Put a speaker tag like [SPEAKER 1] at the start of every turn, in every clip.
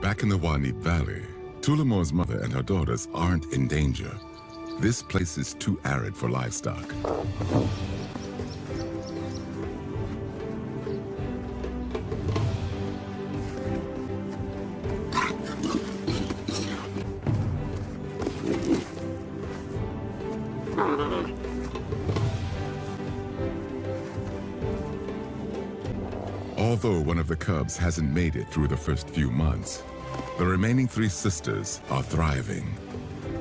[SPEAKER 1] Back in the Wanib Valley, Tullamor's mother and her daughters aren't in danger. This place is too arid for livestock. Although one of the cubs hasn't made it through the first few months, the remaining three sisters are thriving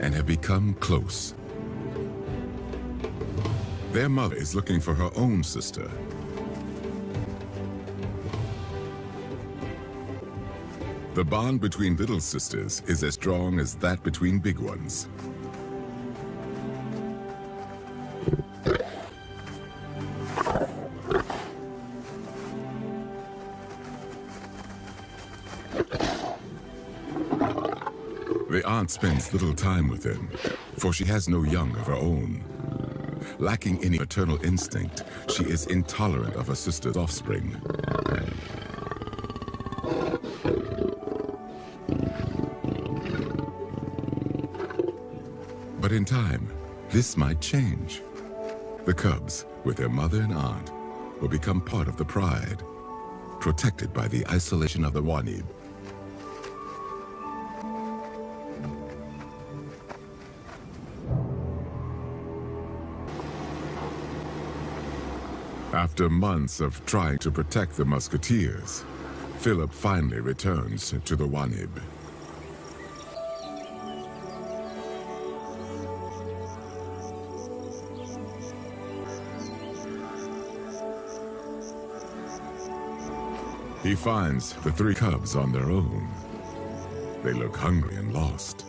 [SPEAKER 1] and have become close. Their mother is looking for her own sister. The bond between little sisters is as strong as that between big ones. The aunt spends little time with him, for she has no young of her own. Lacking any maternal instinct, she is intolerant of her sister's offspring. But in time, this might change. The cubs, with their mother and aunt, will become part of the pride, protected by the isolation of the Wanib. After months of trying to protect the musketeers, Philip finally returns to the Wanib. He finds the three cubs on their own. They look hungry and lost.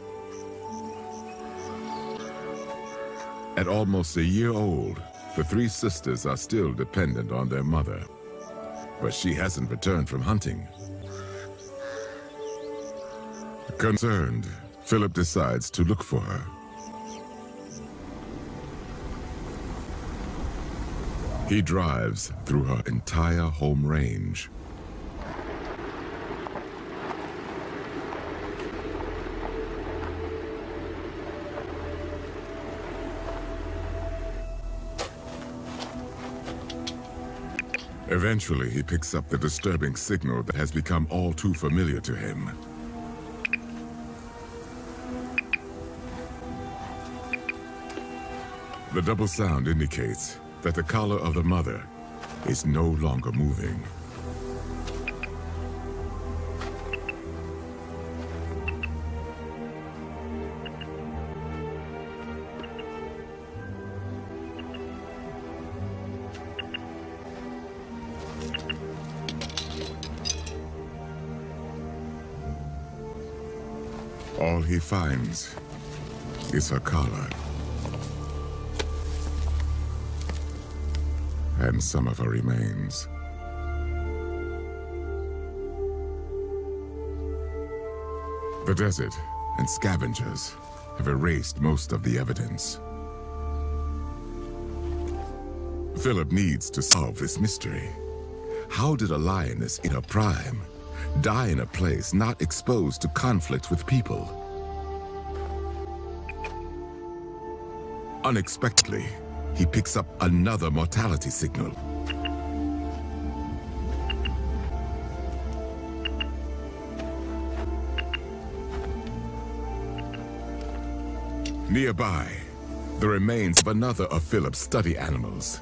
[SPEAKER 1] At almost a year old, the three sisters are still dependent on their mother, but she hasn't returned from hunting. Concerned, Philip decides to look for her. He drives through her entire home range. Eventually, he picks up the disturbing signal that has become all too familiar to him. The double sound indicates that the collar of the mother is no longer moving. All he finds is her collar and some of her remains. The desert and scavengers have erased most of the evidence. Philip needs to solve this mystery. How did a lioness in her prime die in a place not exposed to conflict with people? Unexpectedly, he picks up another mortality signal. Nearby, the remains of another of Philip's study animals.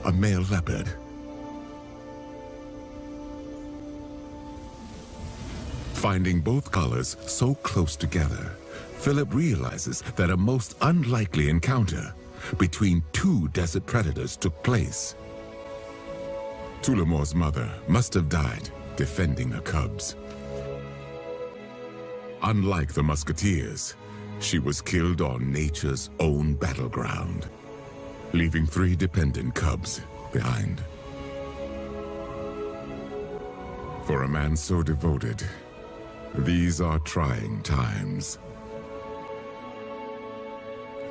[SPEAKER 1] A male leopard. Finding both collars so close together, Philip realizes that a most unlikely encounter between two desert predators took place. Tullamor's mother must have died defending her cubs. Unlike the musketeers, she was killed on nature's own battleground, leaving three dependent cubs behind. For a man so devoted, these are trying times.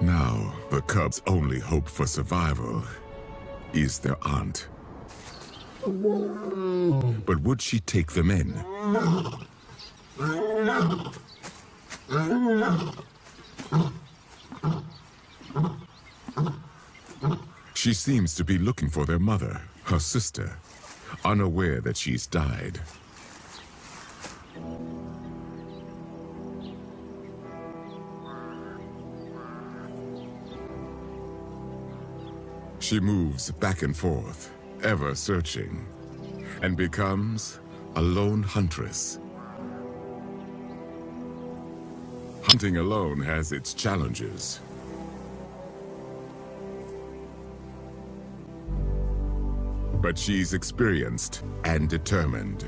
[SPEAKER 1] Now, the cubs' only hope for survival is their aunt. But would she take them in? She seems to be looking for their mother, her sister, unaware that she's died. She moves back and forth, ever searching, and becomes a lone huntress. Hunting alone has its challenges. But she's experienced and determined.